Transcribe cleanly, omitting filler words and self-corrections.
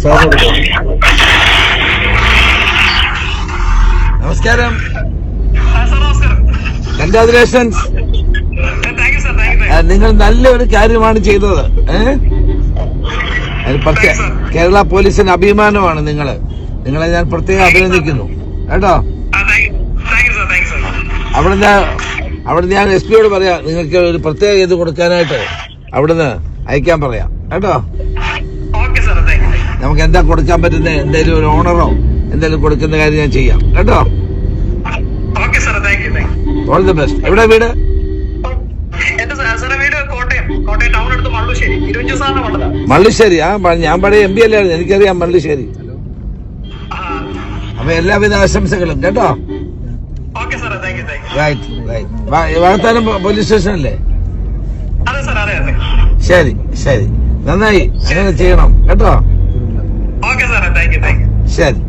സാറിന് കൊടുക്കാം. നമസ്കാരം. കൺഗ്രാജുലേഷൻസ്. നിങ്ങൾ നല്ലൊരു കാര്യമാണ് ചെയ്തത്. കേരള പോലീസിന് അഭിമാനമാണ് നിങ്ങളെ ഞാൻ പ്രത്യേകം അഭിനന്ദിക്കുന്നു കേട്ടോ. അവിടെ ഞാൻ എസ് പിയോട് പറയാം, നിങ്ങൾക്ക് ഒരു പ്രത്യേക ഇത് കൊടുക്കാനായിട്ട് അവിടുന്ന് അയക്കാൻ പറയാം കേട്ടോ. നമുക്ക് എന്താ കൊടുക്കാൻ പറ്റുന്ന എന്തെങ്കിലും ഒരു ഓണറോ എന്തെങ്കിലും കൊടുക്കുന്ന കാര്യം ഞാൻ ചെയ്യാം കേട്ടോ. All the best. എവിടെ വീട്? മള്ളുശ്ശേരി. ഞാൻ പഴയ MP അല്ലായിരുന്നു, എനിക്കറിയാം മള്ളുശ്ശേരി. അപ്പൊ എല്ലാവിധ ആശംസകളും കേട്ടോ. വാഴത്താനം പോലീസ് സ്റ്റേഷനല്ലേ? ശരി ശരി, നന്നായി. അങ്ങനെ ചെയ്യണം കേട്ടോ. ശരി.